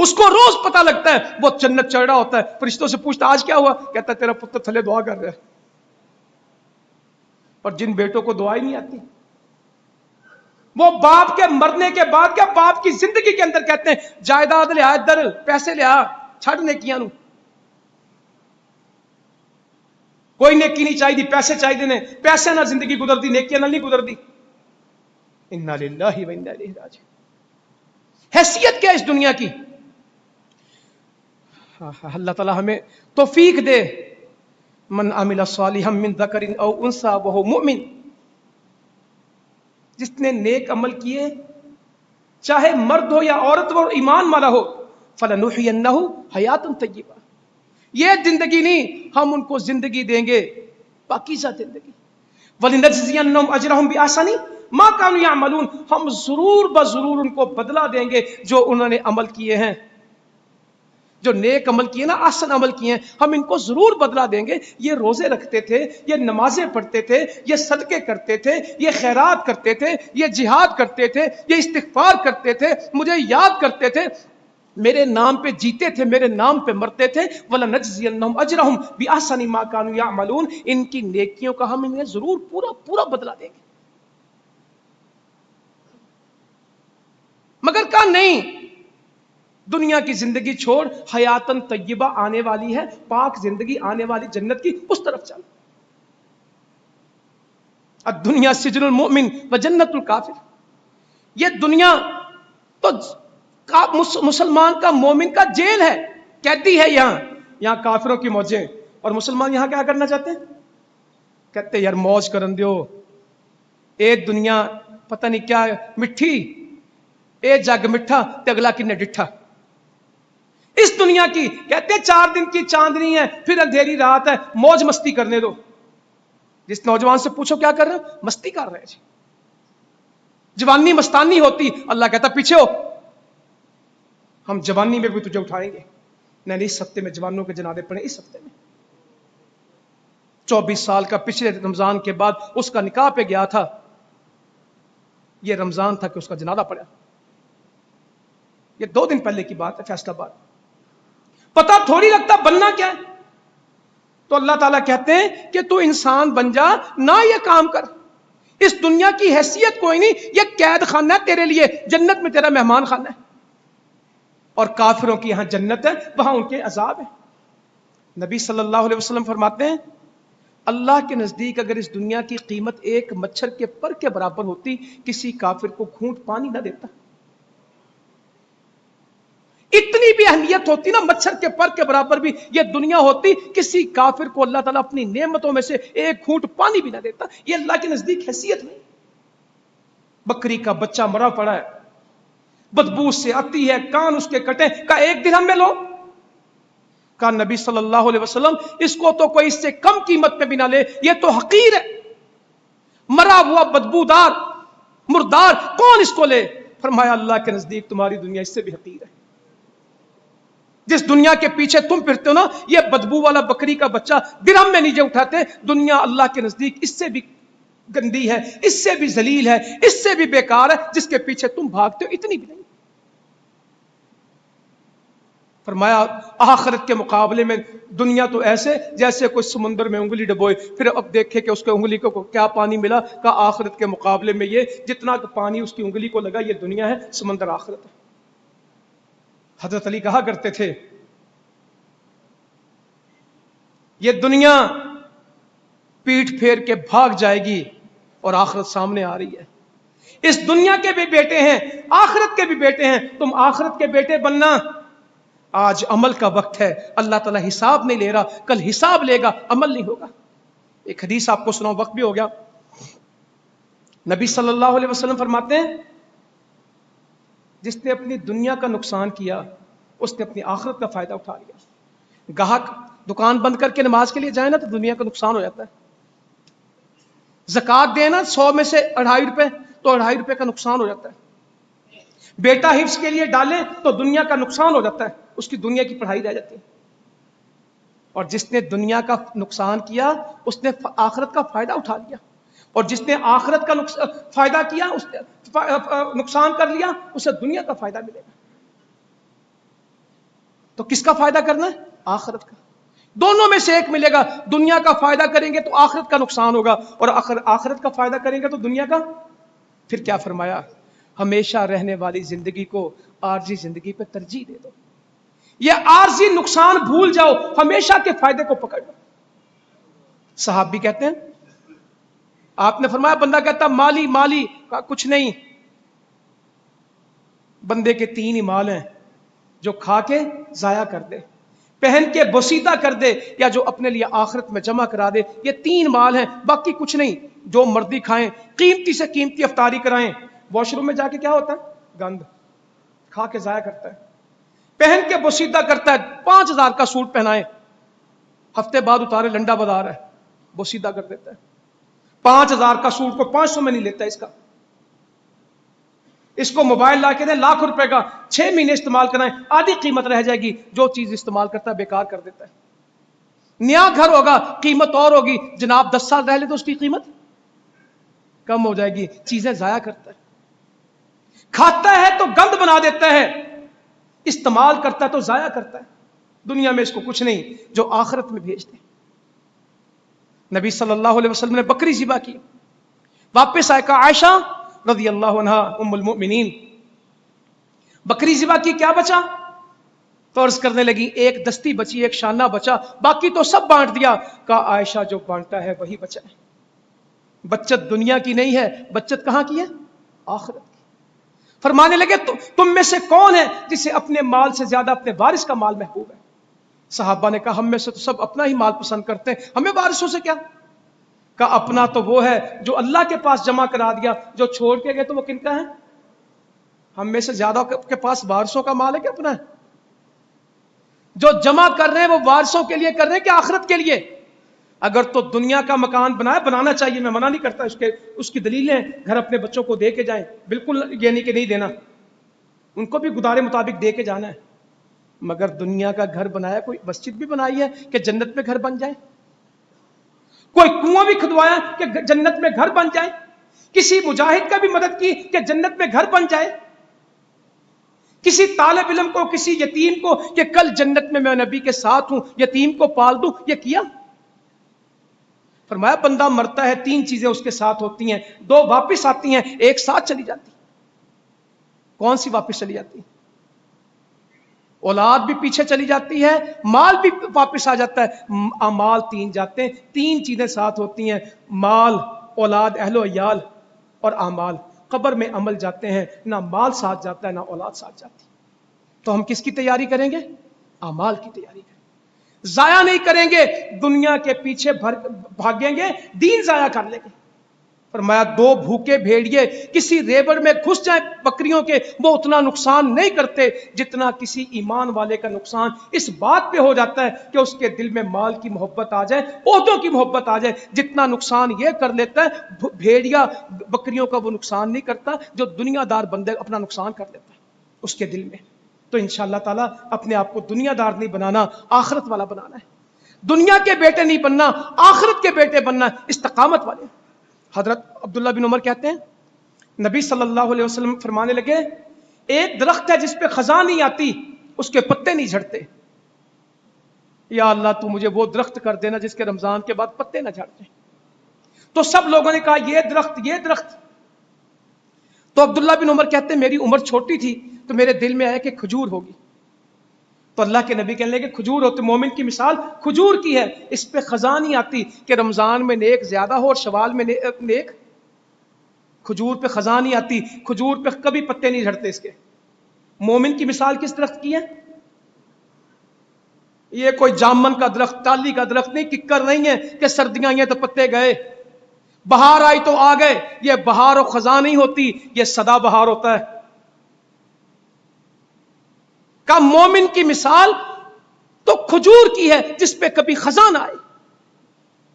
A: اس کو روز پتا لگتا ہے، وہ جنت چڑھ رہا ہوتا ہے، فرشتوں سے پوچھتا آج کیا ہوا، کہتا ہے تیرا پتر تھلے دعا کر رہا ہے۔ اور جن بیٹوں کو دعا ہی نہیں آتی، وہ باپ کے مرنے کے بعد کیا باپ کی زندگی کے اندر کہتے ہیں جائیداد لیا ادھر، پیسے لیا چھڑ نیکیاں نو، کوئی نیکی نہیں چاہیے، پیسے چاہیے نے، پیسے نہ زندگی گزر دی، نیکیاں نہ نہیں گزر دی۔ انا للہ و انا الیہ راجعون۔ حیثیت کیا اس دنیا کی؟ اللہ تعالی ہمیں توفیق دے۔ من عمل صالحا من ذکر او انثى وهو مؤمن، جس نے نیک عمل کیے چاہے مرد ہو یا عورت ہو، ایمان والا ہو، فلنحینہ حیات طیبہ، یہ زندگی نہیں، ہم ان کو زندگی دیں گے پاکیزہ زندگی، ولنجزینہم اجرہم باحسن ما کانوا یعملون، ہم ضرور بضرور ان کو بدلہ دیں گے جو انہوں نے عمل کیے ہیں، جو نیک عمل کیے نا، احسن عمل کیے ہیں، ہم ان کو ضرور بدلہ دیں گے۔ یہ روزے رکھتے تھے، یہ نمازیں پڑھتے تھے، یہ صدقے کرتے تھے، یہ خیرات کرتے تھے، یہ جہاد کرتے تھے، یہ استغفار کرتے تھے، مجھے یاد کرتے تھے، میرے نام پہ جیتے تھے، میرے نام پہ مرتے تھے۔ وَلَنَجْزِيَنَّهُمْ أَجْرَهُمْ بِأَحْسَنِ مَا كَانُوا يَعْمَلُونَ، ان کی نیکیوں کا ہم انہیں ضرور پورا بدلہ دیں گے۔ مگر کہا نہیں، دنیا کی زندگی چھوڑ، حیاتن طیبہ آنے والی ہے، پاک زندگی آنے والی جنت کی، اس طرف چل۔ الدنیا سجن المؤمن و جنت الکافر، یہ دنیا تو مسلمان کا، مومن کا جیل ہے، قیدی ہے یہاں کافروں کی موجیں، اور مسلمان یہاں کیا کرنا چاہتے ہیں؟ کہتے ہیں یار موج کرن دیو، اے دنیا پتہ نہیں کیا مٹھی، اے جگ مٹھا تے اگلا کنے ڈٹھا۔ اس دنیا کی کہتے ہیں 4 دن کی چاندنی ہے، پھر اندھیری رات ہے، موج مستی کرنے دو۔ جس نوجوان سے پوچھو کیا کر رہے ہیں، مستی کر رہے ہیں جی، جوانی مستانی ہوتی، اللہ کہتا پیچھے ہو، ہم جوانی میں بھی تجھے اٹھائیں گے۔ نہیں، اس ہفتے میں جوانوں کے جنازے پڑے، اس ہفتے میں 24 سال کا پچھلے رمضان کے بعد اس کا نکاح پہ گیا تھا، یہ رمضان تھا کہ اس کا جنازہ پڑا، یہ 2 دن پہلے کی بات ہے، فیصلہ باد۔ پتہ تھوڑی لگتا بننا کیا ہے، تو اللہ تعالیٰ کہتے ہیں کہ تو انسان بن جا، نہ یہ کام کر، اس دنیا کی حیثیت کوئی نہیں، یہ قید خانہ ہے تیرے لیے، جنت میں تیرا مہمان خانہ ہے، اور کافروں کی یہاں جنت ہے، وہاں ان کے عذاب ہے۔ نبی صلی اللہ علیہ وسلم فرماتے ہیں اللہ کے نزدیک اگر اس دنیا کی قیمت ایک مچھر کے پر کے برابر ہوتی، کسی کافر کو گھونٹ پانی نہ دیتا۔ اتنی بھی اہمیت ہوتی نا، مچھر کے پر کے برابر بھی یہ دنیا ہوتی، کسی کافر کو اللہ تعالیٰ اپنی نعمتوں میں سے ایک گھونٹ پانی بھی نہ دیتا۔ یہ اللہ کے نزدیک حیثیت نہیں۔ بکری کا بچہ مرا پڑا ہے، بدبو سے آتی ہے، کان اس کے کٹے، کہا 1 درہم میں لو، کہا نبی صلی اللہ علیہ وسلم اس کو تو کوئی اس سے کم قیمت پہ بھی نہ لے، یہ تو حقیر ہے، مرا ہوا بدبودار مردار، کون اس کو لے؟ فرمایا اللہ کے نزدیک تمہاری دنیا اس سے بھی حقیر ہے۔ جس دنیا کے پیچھے تم پھرتے ہو نا، یہ بدبو والا بکری کا بچہ درہم میں نیچے اٹھاتے، دنیا اللہ کے نزدیک اس سے بھی گندی ہے، اس سے بھی ذلیل ہے، اس سے بھی بیکار ہے، جس کے پیچھے تم بھاگتے ہو اتنی بھی نہیں۔ فرمایا آخرت کے مقابلے میں دنیا تو ایسے جیسے کوئی سمندر میں انگلی ڈبوئے، پھر اب دیکھے کہ اس کے انگلی کو کیا پانی ملا، کہ آخرت کے مقابلے میں یہ جتنا پانی اس کی انگلی کو لگا، یہ دنیا ہے، سمندر آخرت ہے۔ حضرت علی کہا کرتے تھے یہ دنیا پیٹھ پھیر کے بھاگ جائے گی اور آخرت سامنے آ رہی ہے، اس دنیا کے بھی بیٹے ہیں، آخرت کے بھی بیٹے ہیں، تم آخرت کے بیٹے بننا۔ آج عمل کا وقت ہے، اللہ تعالیٰ حساب نہیں لے رہا، کل حساب لے گا، عمل نہیں ہوگا۔ ایک حدیث آپ کو سناؤ، وقت بھی ہو گیا۔ نبی صلی اللہ علیہ وسلم فرماتے ہیں جس نے اپنی دنیا کا نقصان کیا، اس نے اپنی آخرت کا فائدہ اٹھا لیا۔ گاہک دکان بند کر کے نماز کے لیے جائے نا تو دنیا کا نقصان ہو جاتا ہے، زکوٰۃ دینا 100 میں سے 2.5 روپے تو 2.5 روپے کا نقصان ہو جاتا ہے، بیٹا حفظ کے لیے ڈالے تو دنیا کا نقصان ہو جاتا ہے، اس کی دنیا کی پڑھائی رہ جاتی ہے۔ اور جس نے دنیا کا نقصان کیا اس نے آخرت کا فائدہ اٹھا لیا، اور جس نے آخرت کا فائدہ کیا، اس نے نقصان کر لیا، اسے دنیا کا فائدہ ملے گا۔ تو کس کا فائدہ کرنا ہے؟ آخرت کا. دونوں میں سے ایک ملے گا. دنیا کا فائدہ کریں گے تو آخرت کا نقصان ہوگا, اور آخرت کا فائدہ کریں گے تو دنیا کا. پھر کیا فرمایا؟ ہمیشہ رہنے والی زندگی کو عارضی زندگی پہ ترجیح دے دو. یہ عارضی نقصان بھول جاؤ, ہمیشہ کے فائدے کو پکڑ لو. صحابی کہتے ہیں, آپ نے فرمایا بندہ کہتا مالی مالی, کہا کچھ نہیں. بندے کے 3 ہی مال ہیں جو کھا کے ضائع کر دے, پہن کے بوسیدہ کر دے, یا جو اپنے لیے آخرت میں جمع کرا دے. یہ 3 مال ہیں, باقی کچھ نہیں. جو مردی کھائیں, قیمتی سے قیمتی افطاری کرائیں, واش روم میں جا کے کیا ہوتا ہے؟ گند. کھا کے ضائع کرتا ہے. پہن کے بوسیدہ کرتا ہے, 5000 کا سوٹ پہنائیں, ہفتے بعد اتارے لنڈا بازار ہے, بوسیدہ کر دیتا ہے. 5000 کا سوٹ کو 500 میں نہیں لیتا اس کا. اس کو موبائل لا کے دیں لاکھ روپے کا, 6 مہینے استعمال کرائیں, آدھی قیمت رہ جائے گی. جو چیز استعمال کرتا ہے بیکار کر دیتا ہے. نیا گھر ہوگا, قیمت اور ہوگی, جناب 10 سال رہ لے تو اس کی قیمت کم ہو جائے گی. چیزیں ضائع کرتا ہے. کھاتا ہے تو گند بنا دیتا ہے, استعمال کرتا ہے تو ضائع کرتا ہے. دنیا میں اس کو کچھ نہیں جو آخرت میں بھیج دے. نبی صلی اللہ علیہ وسلم نے بکری ذبح کی, واپس آئے, کہا عائشہ رضی اللہ عنہا ام المؤمنین, بکری ذبح کی, کیا بچا؟ تو عرض کرنے لگی ایک دستی بچی, ایک شانہ بچا, باقی تو سب بانٹ دیا. کہا عائشہ جو بانٹا ہے وہی بچا ہے. بچت دنیا کی نہیں ہے, بچت کہاں کی ہے؟ آخرت کی. فرمانے لگے تم میں سے کون ہے جسے اپنے مال سے زیادہ اپنے وارث کا مال محبوب ہے؟ صحابہ نے کہا ہم میں سے تو سب اپنا ہی مال پسند کرتے ہیں, ہمیں وارثوں سے کیا. کہا اپنا تو وہ ہے جو اللہ کے پاس جمع کرا دیا, جو چھوڑ کے گئے تو وہ کن کا ہے؟ ہم میں سے زیادہ کے پاس وارثوں کا مال ہے کہ اپنا ہے؟ جو جمع کر رہے ہیں وہ وارثوں کے لیے کر رہے ہیں کہ آخرت کے لیے؟ اگر تو دنیا کا مکان بنانا چاہیے, میں منع نہیں کرتا, اس کی دلیلیں گھر اپنے بچوں کو دے کے جائیں, بالکل یہ نہیں کہ نہیں دینا, ان کو بھی گزارے مطابق دے کے جانا ہے. مگر دنیا کا گھر بنایا, کوئی مسجد بھی بنائی ہے کہ جنت میں گھر بن جائے, کوئی کنواں بھی کھدوایا کہ جنت میں گھر بن جائے, کسی مجاہد کا بھی مدد کی کہ جنت میں گھر بن جائے, کسی طالب علم کو, کسی یتیم کو کہ کل جنت میں نبی کے ساتھ ہوں, یتیم کو پال دوں, یہ کیا؟ فرمایا بندہ مرتا ہے 3 چیزیں اس کے ساتھ ہوتی ہیں, 2 واپس آتی ہیں, 1 ساتھ چلی جاتی. کون سی واپس چلی جاتی؟ اولاد بھی پیچھے چلی جاتی ہے, مال بھی واپس آ جاتا ہے. اعمال 3 جاتے ہیں, 3 چیزیں ساتھ ہوتی ہیں, مال, اولاد, اہل و عیال اور اعمال. قبر میں عمل جاتے ہیں, نہ مال ساتھ جاتا ہے نہ اولاد ساتھ جاتی. تو ہم کس کی تیاری کریں گے؟ اعمال کی تیاری کریں. ضائع نہیں کریں گے, دنیا کے پیچھے بھاگیں گے, دین ضائع کر لیں گے. فرمایا 2 بھوکے بھیڑیے کسی ریبڑ میں گھس جائیں بکریوں کے, وہ اتنا نقصان نہیں کرتے جتنا کسی ایمان والے کا نقصان اس بات پہ ہو جاتا ہے کہ اس کے دل میں مال کی محبت آ جائے, عہدوں کی محبت آ جائے. جتنا نقصان یہ کر لیتا ہے بھیڑیا بکریوں کا, وہ نقصان نہیں کرتا جو دنیا دار بندے اپنا نقصان کر لیتا ہے اس کے دل میں. تو انشاءاللہ تعالیٰ اپنے آپ کو دنیا دار نہیں بنانا, آخرت والا بنانا ہے. دنیا کے بیٹے نہیں بننا, آخرت کے بیٹے بننا, استقامت والے. حضرت عبداللہ بن عمر کہتے ہیں نبی صلی اللہ علیہ وسلم فرمانے لگے ایک درخت ہے جس پہ خزاں نہیں آتی, اس کے پتے نہیں جھڑتے. یا اللہ تو مجھے وہ درخت کر دینا جس کے رمضان کے بعد پتے نہ جھڑتے. تو سب لوگوں نے کہا یہ درخت, یہ درخت. تو عبداللہ بن عمر کہتے ہیں میری عمر چھوٹی تھی تو میرے دل میں آیا کہ کھجور ہوگی. تو اللہ کے نبی کہنے لگے کھجور ہوتے, مومن کی مثال کھجور کی ہے, اس پہ خزاں نہیں آتی کہ رمضان میں نیک زیادہ ہو اور شوال میں نیک. کھجور پہ خزاں نہیں آتی, کھجور پہ کبھی پتے نہیں جھڑتے اس کے. مومن کی مثال کس درخت کی ہے؟ یہ کوئی جامن کا درخت, ٹالی کا درخت نہیں, ککر نہیں ہے کہ سردیاں آئی تو پتے گئے, بہار آئی تو آ گئے. یہ بہار و خزاں نہیں ہوتی, یہ سدا بہار ہوتا ہے. کا مومن کی مثال تو کھجور کی ہے جس پہ کبھی خزاں نہ آئے.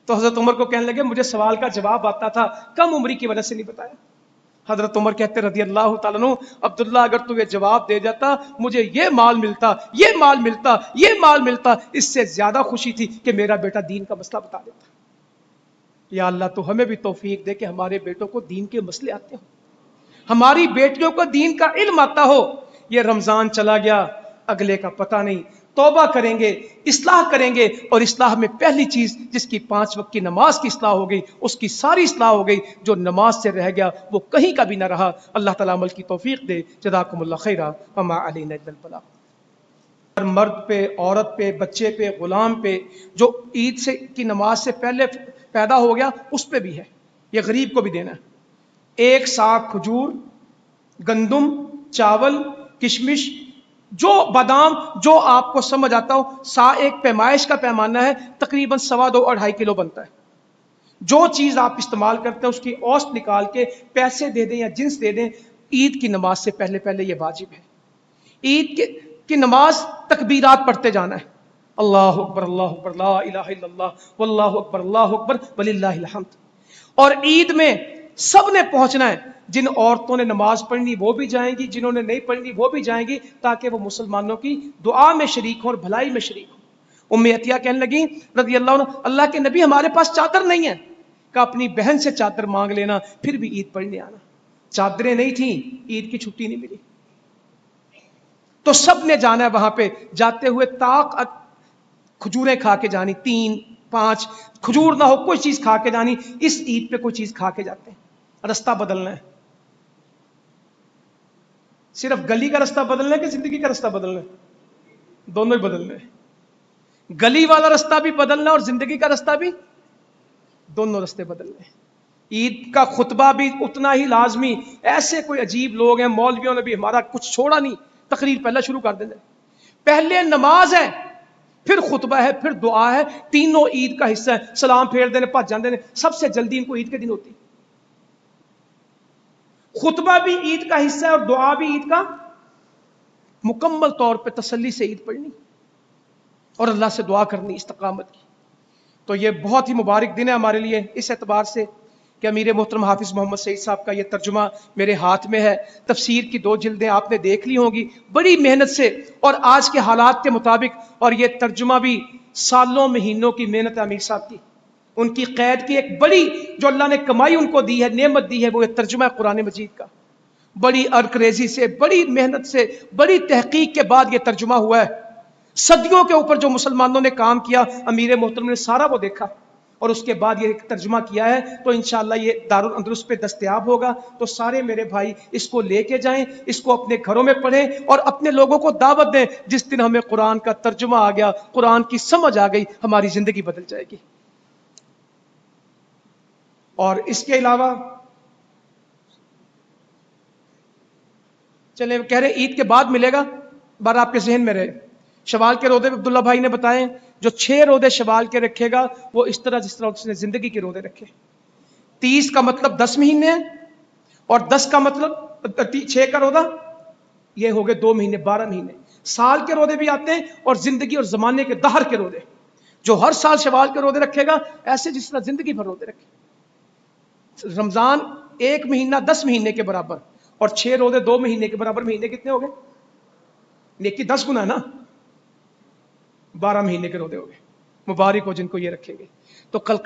A: تو حضرت عمر کو کہنے لگے مجھے سوال کا جواب آتا تھا, کم عمری کی وجہ سے نہیں بتایا. حضرت عمر کہتے رضی اللہ تعالیٰ عنہ عبداللہ اگر تو یہ جواب دے جاتا مجھے یہ مال ملتا, یہ مال ملتا, یہ مال ملتا, اس سے زیادہ خوشی تھی کہ میرا بیٹا دین کا مسئلہ بتا دیتا. یا اللہ تو ہمیں بھی توفیق دے کہ ہمارے بیٹوں کو دین کے مسئلے آتے ہوں, ہماری بیٹیوں کو دین کا علم آتا ہو. یہ رمضان چلا گیا, اگلے کا پتہ نہیں, توبہ کریں گے، اصلاح کریں گے، اور اصلاح میں پہلی چیز جس کی 5 وقت کی نماز کی اصلاح ہو گئی، اس کی ساری اصلاح ہو گئی. جو نماز سے رہ گیا وہ کہیں کا بھی نہ رہا. اللہ تعالیٰ عمل کی توفیق دے. جزاکم اللہ خیرا وما علینا الا البلاغ. مرد پہ، عورت پہ، بچے پہ، غلام پہ جو عید سے کی نماز سے پہلے پیدا ہو گیا اس پہ بھی ہے. یہ غریب کو بھی دینا ہے. 1 سا کھجور، گندم، چاول، کشمش، جو بادام، جو آپ کو سمجھ آتا ہو. سا ایک پیمائش کا پیمانہ ہے، تقریباً 2.25-2.5 کلو بنتا ہے. جو چیز آپ استعمال کرتے ہیں اس کی اوسط نکال کے پیسے دے دیں یا جنس دے دیں. عید کی نماز سے پہلے پہلے یہ واجب ہے. عید کی نماز تکبیرات پڑھتے جانا ہے. اللہ اکبر، اللہ اکبر، لا الہ الا اللہ، واللہ اکبر، اللہ اکبر، وللہ الحمد. اور عید میں سب نے پہنچنا ہے. جن عورتوں نے نماز پڑھنی وہ بھی جائیں گی، جنہوں نے نہیں پڑھنی وہ بھی جائیں گی، تاکہ وہ مسلمانوں کی دعا میں شریک ہوں اور بھلائی میں شریک ہوں. ام عطیہ کہنے لگی رضی اللہ عنہ، اللہ کے نبی ہمارے پاس چادر نہیں ہے. کہ اپنی بہن سے چادر مانگ لینا، پھر بھی عید پڑھنے آنا. چادریں نہیں تھیں، عید کی چھٹی نہیں ملی، تو سب نے جانا ہے. وہاں پہ جاتے ہوئے طاق کھجوریں کھا کے جانی، 3-5 کھجور نہ ہو کوئی چیز کھا کے جانی. اس عید پہ کوئی چیز کھا کے جاتے ہیں. رستہ بدلنا ہے. صرف گلی کا رستہ بدلنا ہے کہ زندگی کا رستہ بدلنا ہے؟ دونوں ہی بدلنا ہے. گلی والا رستہ بھی بدلنا اور زندگی کا رستہ بھی، دونوں رستے بدلنے ہیں. عید کا خطبہ بھی اتنا ہی لازمی. ایسے کوئی عجیب لوگ ہیں، مولویوں نے بھی ہمارا کچھ چھوڑا نہیں، تقریر پہلے شروع کر دیں. پہلے نماز ہے، پھر خطبہ ہے، پھر دعا ہے. تینوں عید کا حصہ ہے. سلام پھیر دینے، پھج جاندے نے. سب سے جلدی ان کو عید کے دن ہوتی. خطبہ بھی عید کا حصہ ہے اور دعا بھی عید کا. مکمل طور پہ تسلی سے عید پڑھنی اور اللہ سے دعا کرنی استقامت کی. تو یہ بہت ہی مبارک دن ہے ہمارے لیے اس اعتبار سے کہ امیر محترم حافظ محمد سعید صاحب کا یہ ترجمہ میرے ہاتھ میں ہے. تفسیر کی 2 جلدیں آپ نے دیکھ لی ہوں گی بڑی محنت سے اور آج کے حالات کے مطابق. اور یہ ترجمہ بھی سالوں مہینوں کی محنت ہے امیر صاحب کی. ان کی قید کی ایک بڑی جو اللہ نے کمائی ان کو دی ہے، نعمت دی ہے، وہ یہ ترجمہ ہے قرآن مجید کا. بڑی ارکریزی سے، بڑی محنت سے، بڑی تحقیق کے بعد یہ ترجمہ ہوا ہے. صدیوں کے اوپر جو مسلمانوں نے کام کیا، امیر محترم نے سارا وہ دیکھا اور اس کے بعد یہ ترجمہ کیا ہے. تو انشاءاللہ یہ دارالاندلس پہ دستیاب ہوگا. تو سارے میرے بھائی اس کو لے کے جائیں، اس کو اپنے گھروں میں پڑھیں اور اپنے لوگوں کو دعوت دیں. جس دن ہمیں قرآن کا ترجمہ آ گیا، قرآن کی سمجھ آ گئی، ہماری زندگی بدل جائے گی. اور اس کے علاوہ چلے کہہ رہے عید کے بعد ملے گا، بار آپ کے ذہن میں رہے. شوال کے روزے عبداللہ بھائی نے بتائے، جو 6 روزے شوال کے رکھے گا وہ اس طرح جس طرح اس نے زندگی کے روزے رکھے. 30 کا مطلب 10 مہینے ہیں، اور 10 کا مطلب 6 کا روزہ، یہ ہو گئے 2 مہینے، 12 مہینے. سال کے روزے بھی آتے ہیں اور زندگی اور زمانے کے دہر کے روزے. جو ہر سال شوال کے روزے رکھے گا ایسے جس طرح زندگی بھر روزے رکھے. رمضان 1 مہینہ 10 مہینے کے برابر اور 6 روزے 2 مہینے کے برابر. مہینے کتنے ہو گئے؟ نیکی 10 گنا نا، 12 مہینے کے روزے ہو گئے. مبارک ہو جن کو یہ رکھیں گے. تو کل